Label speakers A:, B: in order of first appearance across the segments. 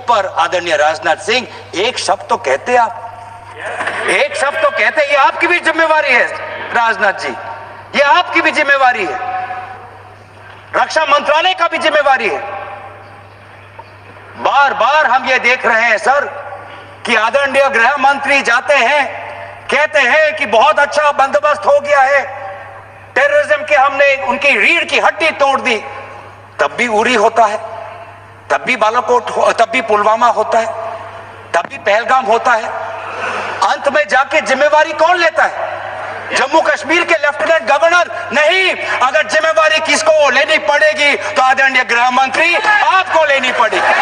A: ऊपर आदरणीय राजनाथ सिंह एक शब्द तो कहते, आप एक शब्द तो कहते। ये आपकी भी जिम्मेवारी है राजनाथ जी, ये आपकी भी जिम्मेवारी है, रक्षा मंत्रालय का भी जिम्मेवारी है। बार बार हम ये देख रहे हैं सर कि आदरणीय गृह मंत्री जाते हैं, कहते हैं कि बहुत अच्छा बंदोबस्त हो गया है, टेररिज्म के हमने उनकी रीढ़ की हड्डी तोड़ दी। तब भी उरी होता है, तब भी बालाकोट, तब भी पुलवामा होता है, तब भी पहलगाम होता है। अंत में जाके जिम्मेवारी कौन लेता है? जम्मू कश्मीर के लेफ्टिनेंट गवर्नर नहीं। अगर जिम्मेवारी किसको लेनी पड़ेगी तो आदरणीय गृह मंत्री आपको लेनी पड़ेगी,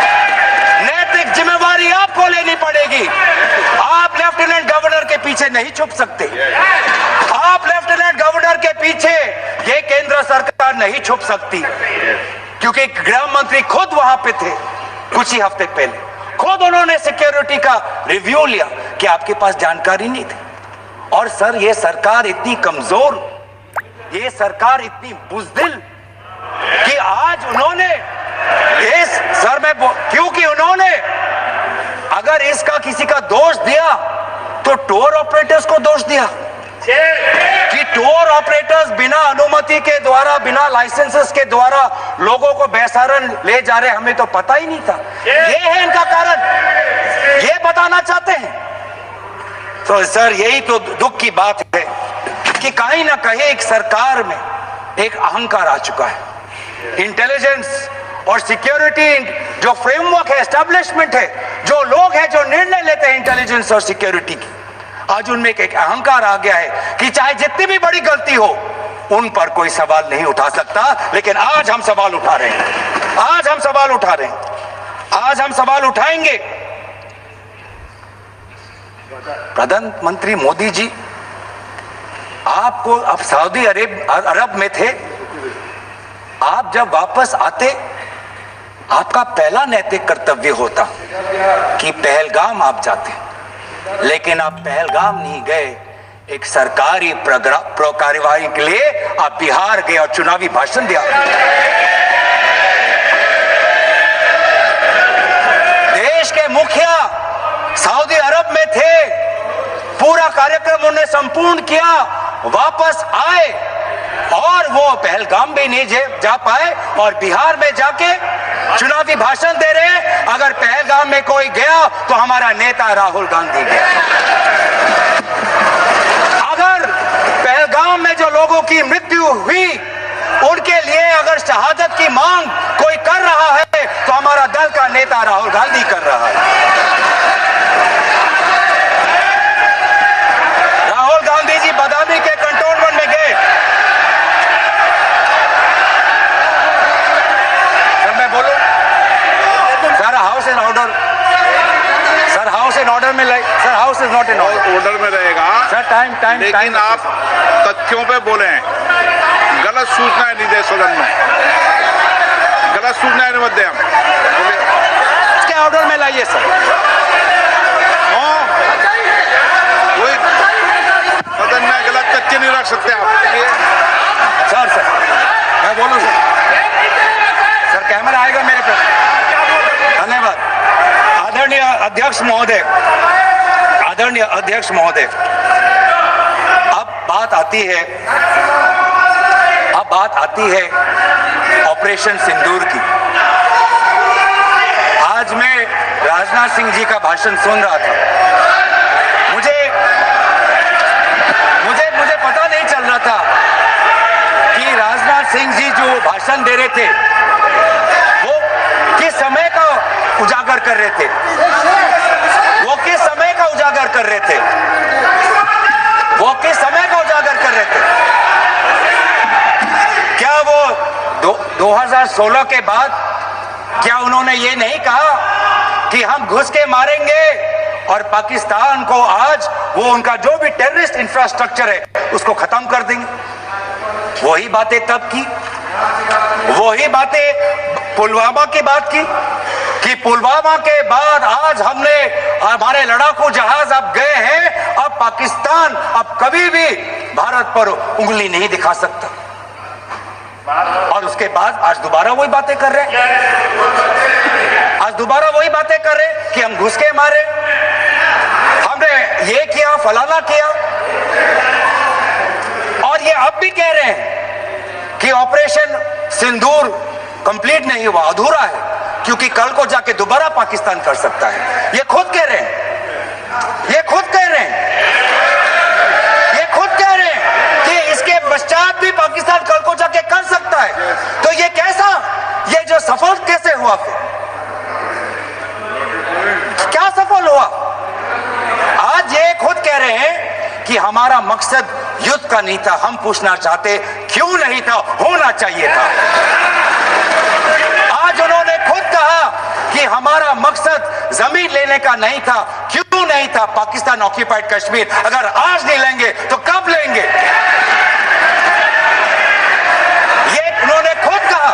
A: नैतिक जिम्मेवारी आपको लेनी पड़ेगी। आप लेफ्टिनेंट गवर्नर के पीछे नहीं छुप सकते, आप लेफ्टिनेंट गवर्नर के पीछे ये केंद्र सरकार नहीं छुप सकती, क्योंकि गृह मंत्री खुद वहां पे थे कुछ ही हफ्ते पहले, खुद उन्होंने सिक्योरिटी का रिव्यू लिया कि आपके पास जानकारी नहीं थी। और सर ये सरकार इतनी कमजोर, ये सरकार इतनी बुज़दिल कि आज उन्होंने इस सर में, क्योंकि उन्होंने अगर इसका किसी का दोष दिया तो टूर ऑपरेटर्स को दोष दिया कि टूर ऑपरेटर्स बिना अनुमति के द्वारा, बिना लाइसेंसेस के द्वारा लोगों को बेसहारा ले जा रहे, हमें तो पता ही नहीं था। ये है इनका कारण, ये बताना चाहते हैं। तो सर यही तो दुख की बात है कि कहीं ना कहीं एक सरकार में एक अहंकार आ चुका है। इंटेलिजेंस और सिक्योरिटी जो फ्रेमवर्क है, एस्टेब्लिशमेंट है, जो लोग हैं जो निर्णय लेते हैं इंटेलिजेंस और सिक्योरिटी की, आज उनमें एक अहंकार आ गया है कि चाहे जितनी भी बड़ी गलती हो उन पर कोई सवाल नहीं उठा सकता। लेकिन आज हम सवाल उठा रहे हैं, आज हम सवाल उठा रहे हैं, आज हम सवाल उठाएंगे। प्रधानमंत्री मोदी जी, आपको अब सऊदी अरब में थे, आप जब वापस आते आपका पहला नैतिक कर्तव्य होता कि पहलगाम आप जाते, लेकिन आप पहलगाम नहीं गए, एक सरकारी कार्यवाही के लिए आप बिहार गए और चुनावी भाषण दिया। देश के मुखिया सऊदी अरब में थे, पूरा कार्यक्रम उन्हें संपूर्ण किया, वापस आए और वो पहलगाम भी नहीं जा पाए और बिहार में जाके चुनावी भाषण दे रहे हैं। अगर पहलगाम में कोई गया तो हमारा नेता राहुल गांधी गया। अगर पहलगाम में जो लोगों की मृत्यु हुई उनके लिए अगर शहादत की मांग कोई कर रहा है तो हमारा दल का नेता राहुल गांधी कर रहा है। राहुल गांधी जी बदामी के कंटोनमेंट में गए। सर मैं बोलूं, sir house in order, sir house in order में, sir house is not in
B: order में रहेगा
A: सर। टाइम
B: लेकिन आप तथ्यों पे बोले हैं, गलत सूचना नहीं दे सदन में, गलत सूचना नहीं मत दे। हम
A: इसके ऑर्डर में लाइए सर।
B: कोई सदन में गलत तथ्य नहीं रख सकते आप।
A: सर मैं बोलूं सर कैमरा आएगा मेरे पे। धन्यवाद आदरणीय अध्यक्ष महोदय, आदरणीय अध्यक्ष महोदय, अब बात आती है ऑपरेशन सिंदूर की। आज मैं राजनाथ सिंह जी का भाषण सुन रहा था, मुझे पता नहीं चल रहा था कि राजनाथ सिंह जी जो भाषण दे रहे थे वो किस समय का उजागर कर रहे थे, वो किस समय का उजागर कर रहे थे, वो किस समय का उजागर कर रहे थे। क्या वो 2016 के बाद क्या उन्होंने ये नहीं कहा कि हम घुस के मारेंगे और पाकिस्तान को आज वो उनका जो भी टेररिस्ट इंफ्रास्ट्रक्चर है उसको खत्म कर देंगे? वही बातें तब की, वही बातें पुलवामा की बात की कि पुलवामा के बाद आज हमने, हमारे लड़ाकू जहाज अब गए हैं, अब पाकिस्तान अब कभी भी भारत पर उंगली नहीं दिखा सकता। और उसके बाद आज दोबारा वही बातें कर रहे हैं, आज दोबारा वही बातें कर रहे हैं कि हम घुस के मारे, हमने ये किया, फलाना किया। और ये अब भी कह रहे हैं कि ऑपरेशन सिंदूर कंप्लीट नहीं हुआ, अधूरा है, क्योंकि कल को जाके दोबारा पाकिस्तान कर सकता है। ये खुद कह रहे हैं, ये खुद कह रहे हैं, ये खुद कह रहे हैं कि इसके पश्चात भी पाकिस्तान कल को जाके कर सकता है। तो ये कैसा, ये जो सफल कैसे हुआ, फिर क्या सफल हुआ? आज ये खुद कह रहे हैं कि हमारा मकसद युद्ध का नहीं था। हम पूछना चाहते क्यों नहीं था, होना चाहिए था। आज उन्होंने खुद कहा कि हमारा मकसद जमीन लेने का नहीं था। क्यों नहीं था? पाकिस्तान ऑक्यूपाइड कश्मीर अगर आज नहीं लेंगे तो कब लेंगे? ये उन्होंने खुद कहा,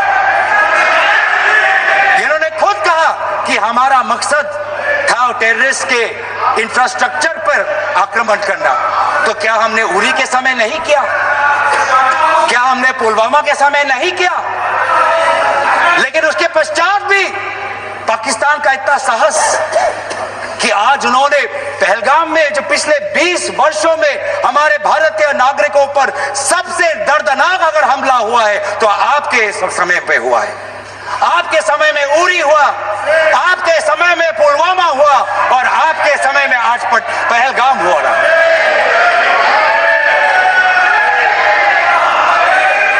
A: इन्होंने खुद कहा कि हमारा मकसद था टेररिस्ट के इंफ्रास्ट्रक्चर पर आक्रमण करना। तो क्या हमने उरी के समय नहीं किया? क्या हमने पुलवामा के समय नहीं किया? लेकिन उसके पश्चात भी पाकिस्तान का इतना साहस कि आज उन्होंने पहलगाम में जो पिछले 20 वर्षों में हमारे भारतीय नागरिकों पर सबसे दर्दनाक अगर हमला हुआ है तो आपके समय पे हुआ है। आपके समय में उरी हुआ, आपके समय में पुलवामा हुआ और आपके समय में आज पहलगाम हुआ रहा।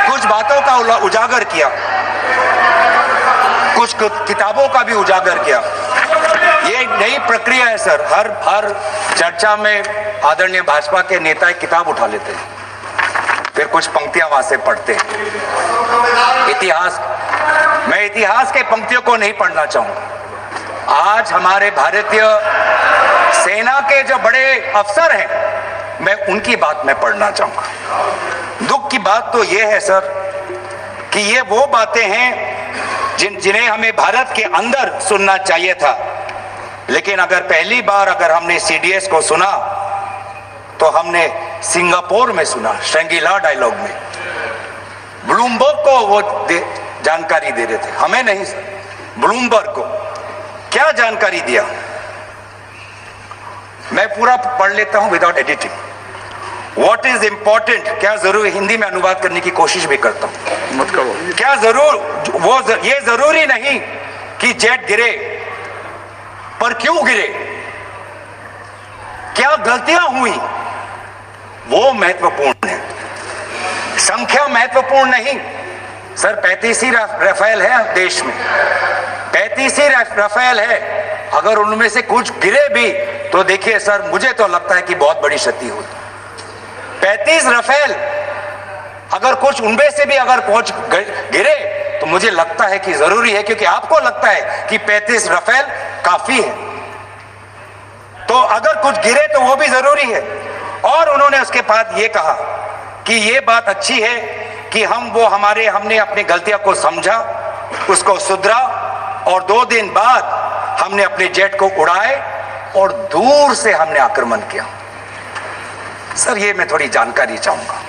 A: कुछ बातों का उजागर किया, कुछ किताबों का भी उजागर किया। ये एक नई प्रक्रिया है सर। हर चर्चा में आदरणीय भाजपा के नेता एक किताब उठा लेते हैं, फिर कुछ पंक्तियां वहां से पढ़ते हैं। इतिहास, मैं इतिहास के पंक्तियों को नहीं पढ़ना चाहूंगा। आज हमारे भारतीय सेना के जो बड़े अफसर हैं, मैं उनकी बात में पढ़ना चाहूंगा। दुख की बात तो ये है सर कि ये वो बातें हैं जिन्हें हमें भारत के अंदर सुनना चाहिए था। लेकिन अगर पहली बार अगर हमने सीडीएस को सुना तो हमने सिंगापुर में सुना, श्रृंगला डायलॉग में। ब्लूमबर्ग को वो जानकारी दे रहे थे, हमें नहीं सर। ब्लूमबर्ग को क्या जानकारी दिया, मैं पूरा पढ़ लेता हूं without editing. What is important, क्या जरूरी, हिंदी में अनुवाद करने की कोशिश भी करता हूं,
B: मत करो।
A: क्या ये जरूरी नहीं कि जेट गिरे, पर क्यों गिरे, क्या गलतियां हुई, वो महत्वपूर्ण है। संख्या महत्वपूर्ण नहीं सर। 35 ही राफेल है देश में, 35 ही राफेल है। अगर उनमें से कुछ गिरे भी तो देखिए सर, मुझे तो लगता है कि बहुत बड़ी क्षति हुई। 35 राफेल, अगर कुछ उनमें से भी अगर कुछ गिरे तो मुझे लगता है कि जरूरी है, क्योंकि आपको लगता है कि 35 राफेल काफी है, तो अगर कुछ गिरे तो वो भी जरूरी है। और उन्होंने उसके बाद ये कहा कि ये बात अच्छी है कि हमने अपनी गलतियों को समझा, उसको सुधरा, और 2 दिन बाद हमने अपने जेट को उड़ाए और दूर से हमने आक्रमण किया। सर ये मैं थोड़ी जानकारी चाहूंगा।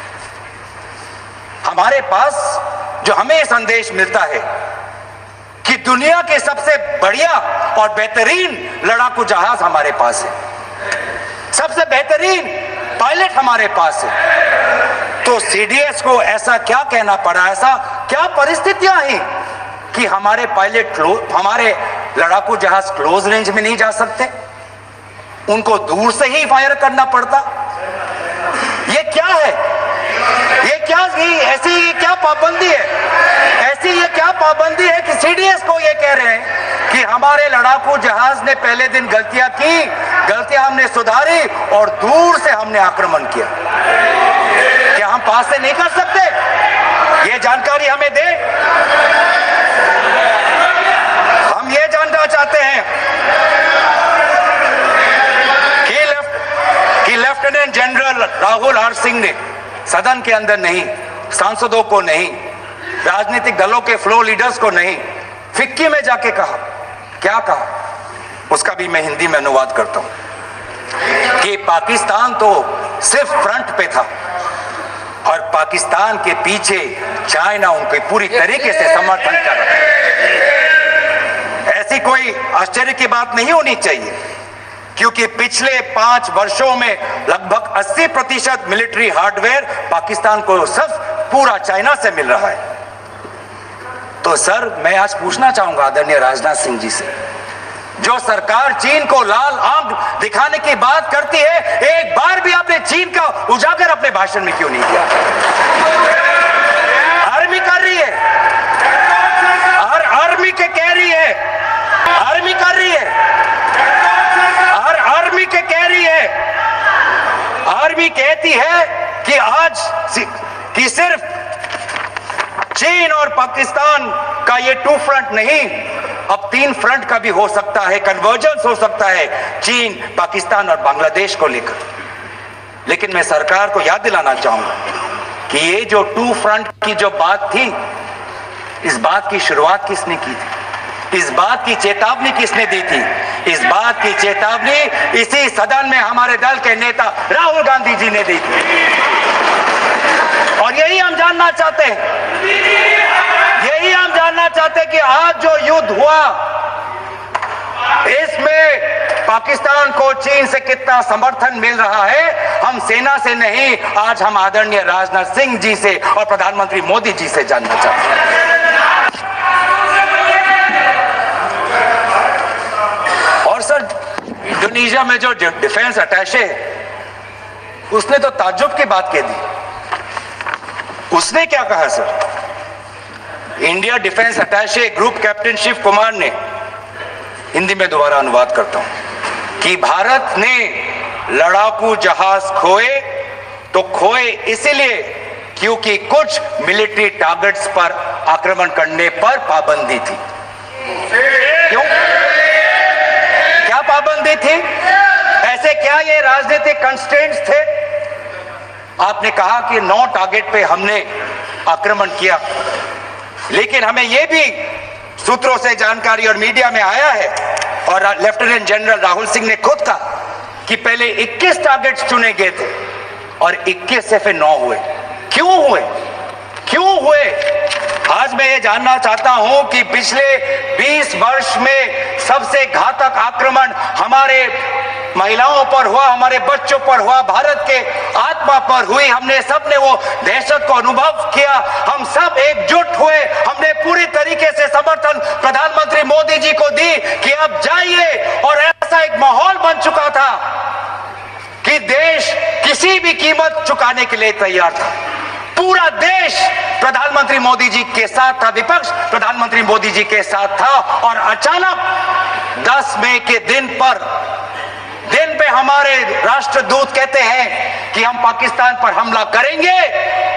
A: हमारे पास जो हमें संदेश मिलता है कि दुनिया के सबसे बढ़िया और बेहतरीन लड़ाकू जहाज हमारे पास है, सबसे बेहतरीन पायलट हमारे पास है, तो सीडीएस को ऐसा क्या कहना पड़ा, ऐसा क्या परिस्थितियां हैं कि हमारे पायलट हमारे लड़ाकू जहाज क्लोज रेंज में नहीं जा सकते, उनको दूर से ही फायर करना पड़ता। ये क्या है, ये क्या ऐसी क्या पाबंदी है, ऐसी ये क्या पाबंदी है कि सीडीएस को ये कह रहे हैं कि हमारे लड़ाकू जहाज ने पहले दिन गलतियां की, गलतियां हमने सुधारी और दूर से हमने आक्रमण किया। क्या हम पास से नहीं कर सकते? ये जानकारी हमें दे। हम ये जानना चाहते हैं कि lieutenant general Rahul R Singh ने सदन के अंदर नहीं, सांसदों को नहीं, राजनीतिक दलों के फ्लोर लीडर्स को नहीं, फिक्की में जाके कहा, क्या कहा उसका भी मैं हिंदी में अनुवाद करता हूं कि पाकिस्तान तो सिर्फ फ्रंट पे था और पाकिस्तान के पीछे चाइना उनके पूरी तरीके से समर्थन कर रहा है। ऐसी कोई आश्चर्य की बात नहीं होनी चाहिए, क्योंकि पिछले 5 वर्षों में लगभग 80% मिलिट्री हार्डवेयर पाकिस्तान को सब पूरा चाइना से मिल रहा है। तो सर, मैं आज पूछना चाहूंगा आदरणीय राजनाथ सिंह जी से, जो सरकार चीन को लाल आंख दिखाने की बात करती है, एक बार भी आपने चीन का उजागर अपने भाषण में क्यों नहीं किया? आर्मी कर रही है, आर्मी के कह रही है, आर्मी कर रही है, आर्मी के कह रही है, आर्मी कहती है कि आज कि सिर्फ चीन और पाकिस्तान का ये 2 फ्रंट नहीं, अब 3 फ्रंट का भी हो सकता है, कन्वर्जेंस हो सकता है चीन, पाकिस्तान और बांग्लादेश को लेकर। लेकिन मैं सरकार को याद दिलाना चाहूंगा कि ये जो 2 फ्रंट की जो बात थी, इस बात की शुरुआत किसने की थी? इस बात की चेतावनी किसने दी थी? इस बात की चेतावनी इसी सदन में हमारे दल के नेता राहुल गांधी जी ने दी थी। और यही हम जानना चाहते हैं, यही हम जानना चाहते हैं कि आज जो युद्ध हुआ, इसमें पाकिस्तान को चीन से कितना समर्थन मिल रहा है। हम सेना से नहीं, आज हम आदरणीय राजनाथ सिंह जी से और प्रधानमंत्री मोदी जी से जानना चाहते हैं। और सर, इंडोनेशिया में जो डिफेंस अटैचे है, उसने तो ताज्जुब की बात कह दी। उसने क्या कहा sir? India defence attache group captain Shiv Kumar ने, हिंदी में दोबारा अनुवाद करता हूं, कि भारत ने लड़ाकू जहाज खोए तो खोए इसलिए क्योंकि कुछ मिलिट्री टारगेट्स पर आक्रमण करने पर पाबंदी थी। क्यों? क्या पाबंदी थी? ऐसे क्या ये राजनीतिक कंस्ट्रेंट्स थे? आपने कहा कि 9 टारगेट पे हमने आक्रमण किया, लेकिन हमें यह भी सूत्रों से जानकारी और मीडिया में आया है, और लेफ्टिनेंट जनरल राहुल सिंह ने खुद कहा कि पहले 21 टारगेट्स चुने गए थे और 21 से फिर 9 हुए। क्यों हुए? क्यों हुए? आज मैं ये जानना चाहता हूं कि पिछले 20 वर्ष में सबसे घातक आक्रमण हमारे महिलाओं पर हुआ, हमारे बच्चों पर हुआ, भारत के आत्मा पर हुई। हमने सबने वो दहशत को अनुभव किया, हम सब एकजुट हुए, हमने पूरी तरीके से समर्थन प्रधानमंत्री मोदी जी को दी कि अब जाइए। और ऐसा एक माहौल बन चुका था कि देश किसी भी कीमत चुकाने के लिए तैयार था। पूरा देश प्रधानमंत्री मोदी जी के साथ था, विपक्ष प्रधानमंत्री मोदी जी के साथ था। और अचानक 10 मई के दिन पे हमारे राष्ट्रदूत कहते हैं कि हम पाकिस्तान पर हमला करेंगे,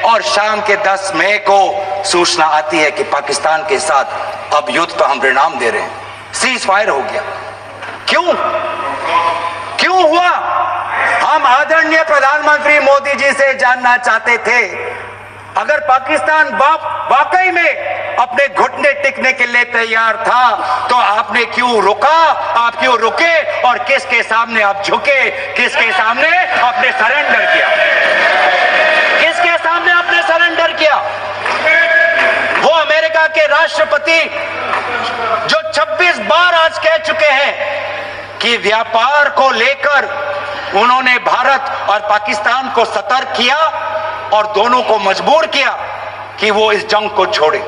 A: और शाम के 10 मई को सूचना आती है कि पाकिस्तान के साथ अब युद्ध का हम परिणाम दे रहे हैं, सीज फायर हो गया। क्यों? क्यों हुआ? हम आदरणीय प्रधानमंत्री मोदी जी से जानना चाहते थे, अगर पाकिस्तान वाकई में अपने घुटने टिकने के लिए तैयार था, तो आपने क्यों रुका? आप क्यों रुके? और किसके सामने आप झुके? किसके सामने आपने सरेंडर किया? किसके सामने आपने सरेंडर किया? वो अमेरिका के राष्ट्रपति जो 26 बार आज कह चुके हैं कि व्यापार को लेकर उन्होंने भारत और पाकिस्तान को सतर्क किया और दोनों को मजबूर किया कि वो इस जंग को छोड़े।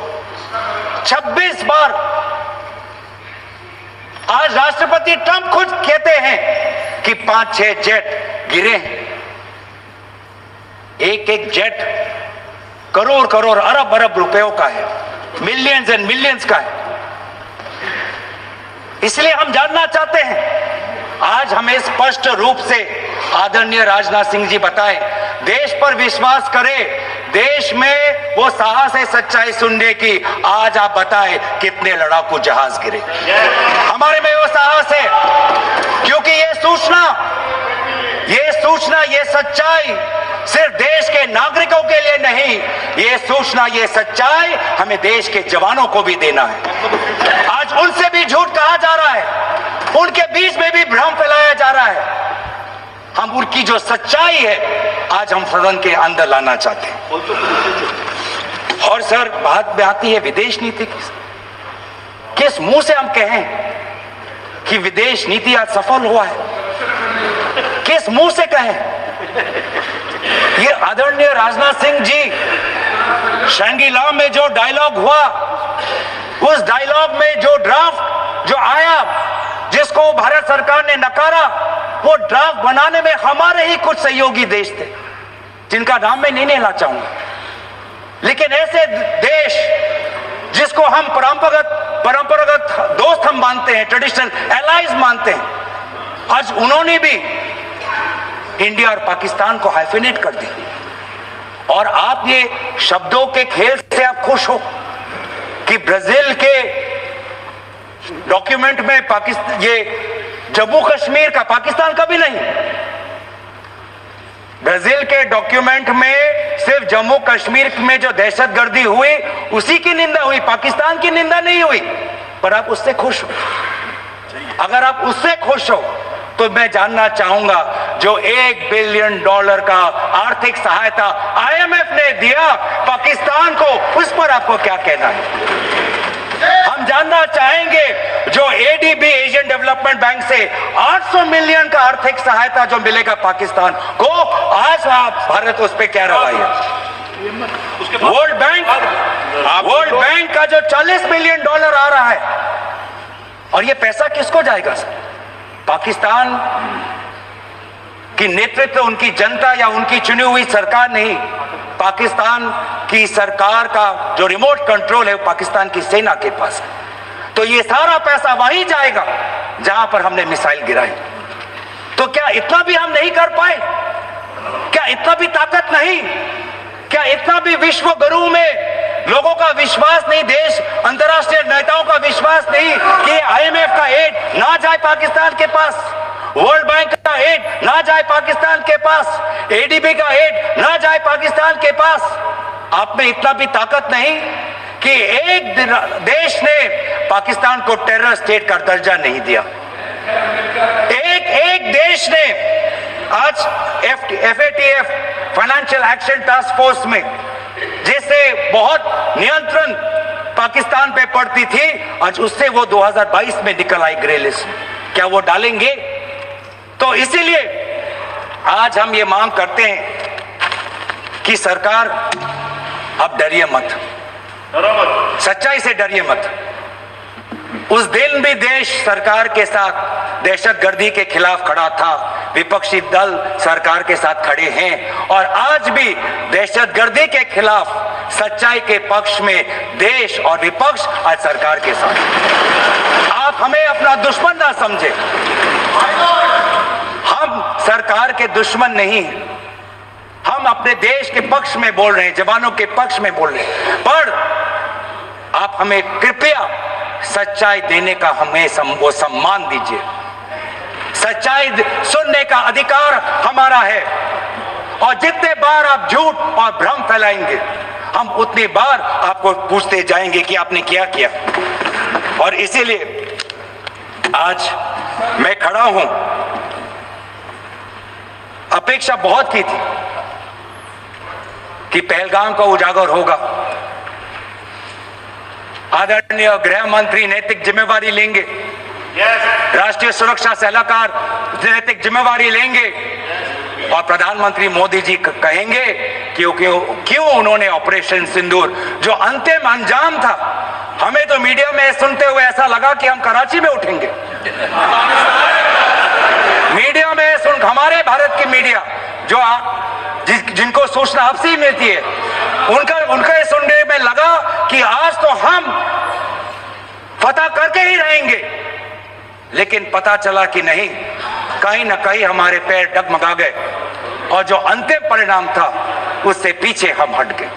A: 26 बार। आज राष्ट्रपति ट्रंप खुद कहते हैं कि 5-6 जेट गिरे हैं। एक जेट करोड़ अरब रुपयों का है, मिलियंस एंड मिलियंस का है। इसलिए हम जानना चाहते हैं, आज हमें स्पष्ट रूप से आदरणीय राजनाथ सिंह जी बताएं, देश पर विश्वास करें, देश में वो साहस है सच्चाई सुनने की। आज आप बताएं कितने लड़ाकू जहाज गिरे? हमारे में वो साहस है, क्योंकि ये सूचना, ये सच्चाई सिर्फ देश के नागरिकों के लिए नहीं, ये सूचना, ये सच्चाई हमें देश के जवानों को भी देना है। आज उनसे भी झूठ कहा जा रहा है, उनके बीच में भी भ्रम फैलाया जा रहा है। हम उनकी जो सच्चाई है आज हम सदन के अंदर लाना चाहते हैं। और सर, बात में आती है विदेश नीति की। किस मुंह से हम कहें कि विदेश नीति आज सफल हुआ है? किस मुंह से कहें? ये आदरणीय राजनाथ सिंह जी, शंगीला में जो डायलॉग हुआ, उस डायलॉग में जो ड्राफ्ट जो आया, जिसको भारत सरकार ने नकारा, वो ड्राफ्ट बनाने में हमारे ही कुछ सहयोगी देश थे, जिनका नाम मैं नहीं लेना चाहूंगा। लेकिन ऐसे देश जिसको हम परंपरागत दोस्त हम मानते हैं, ट्रेडिशनल एलाइज मानते हैं, आज उन्होंने भी इंडिया और पाकिस्तान को हाइफिनेट कर दिया। और आप ये शब्दों के खेल से आप खुश हो कि ब्राजील के डॉक्यूमेंट में पाकिस्तान, ये जम्मू कश्मीर का, पाकिस्तान का भी नहीं, ब्राजील के डॉक्यूमेंट में सिर्फ जम्मू कश्मीर में जो दहशतगर्दी हुई उसी की निंदा हुई, पाकिस्तान की निंदा नहीं हुई। पर आप उससे खुश हो? अगर आप उससे खुश हो तो मैं जानना चाहूंगा, जो $1 बिलियन का आर्थिक सहायता IMF ने दिया पाकिस्तान को, उस पर आपको क्या कहना है? हम जानना चाहेंगे जो ADB, एशियन डेवलपमेंट बैंक से 800 मिलियन का आर्थिक सहायता जो मिलेगा पाकिस्तान को, आज आप भारत उस पर क्या रवैया? वर्ल्ड बैंक का जो $40 मिलियन आ रहा है, और ये पैसा किसको जाएगा सर? पाकिस्तान की नेतृत्व उनकी जनता या उनकी चुनी हुई सरकार नहीं, पाकिस्तान की सरकार का जो रिमोट कंट्रोल है वो पाकिस्तान की सेना के पास है। तो ये सारा पैसा वहीं जाएगा जहां पर हमने मिसाइल गिराई। तो क्या इतना भी हम नहीं कर पाए? क्या इतना भी ताकत नहीं? क्या इतना भी विश्व गुरु में लोगों का विश्वास नहीं, देश अंतर्राष्ट्रीय नेताओं का विश्वास नहीं कि IMF का एड ना जाए पाकिस्तान के पास, वर्ल्ड बैंक का एड ना जाए पाकिस्तान के पास, ADB का एड ना जाए पाकिस्तान के पास? आप में इतना भी ताकत नहीं कि एक देश ने पाकिस्तान को टेरर स्टेट का दर्जा नहीं दिया। एक देश ने आज FATF, financial action task force में, जिससे बहुत नियंत्रण पाकिस्तान पे पड़ती थी, आज उससे वो 2022 में निकल आई ग्रे लिस्ट। क्या वो डालेंगे? तो इसीलिए आज हम ये मांग करते हैं कि सरकार अब डरिए मत, सच्चाई से डरिए मत। उस दिन भी देश सरकार के साथ दहशतगर्दी के खिलाफ खड़ा था, विपक्षी दल सरकार के साथ खड़े हैं, और आज भी दहशतगर्दी के खिलाफ सच्चाई के पक्ष में देश और विपक्ष आज सरकार के साथ। आप हमें अपना दुश्मन ना समझे, हम सरकार के दुश्मन नहीं हैं, हम अपने देश के पक्ष में बोल रहे हैं, जवानों के पक्ष में बोल रहे हैं। पर आप हमें कृपया सच्चाई देने का हमें वो सम्मान दीजिए। सच्चाई सुनने का अधिकार हमारा है, और जितने बार आप झूठ और भ्रम फैलाएंगे, हम उतनी बार आपको पूछते जाएंगे कि आपने क्या किया। और इसीलिए आज मैं खड़ा हूं। अपेक्षा बहुत की थी कि पहलगाम का उजागर होगा, आदरणीय गृह मंत्री नैतिक जिम्मेवारी लेंगे, राष्ट्रीय सुरक्षा सलाहकार नैतिक जिम्मेवारी लेंगे, और प्रधानमंत्री मोदी जी कहेंगे क्यों उन्होंने ऑपरेशन सिंदूर जो अंतिम अंजाम था, हमें तो मीडिया में सुनते हुए ऐसा लगा कि हम कराची में उठेंगे। मीडिया में हमारे भारत की मीडिया जो जिनको सूचना आपसे ही मिलती है, उनका सुनने में लगा कि आज तो हम फतह करके ही रहेंगे, लेकिन पता चला कि नहीं, कहीं ना कहीं हमारे पैर डगमगा गए, और जो अंतिम परिणाम था उससे पीछे हम हट गए।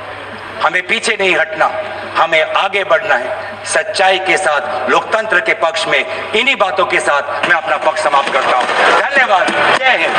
A: हमें पीछे नहीं हटना, हमें आगे बढ़ना है, सच्चाई के साथ, लोकतंत्र के पक्ष में। इन्हीं बातों के साथ मैं अपना पक्ष समाप्त करता हूं। धन्यवाद। जय हिंद।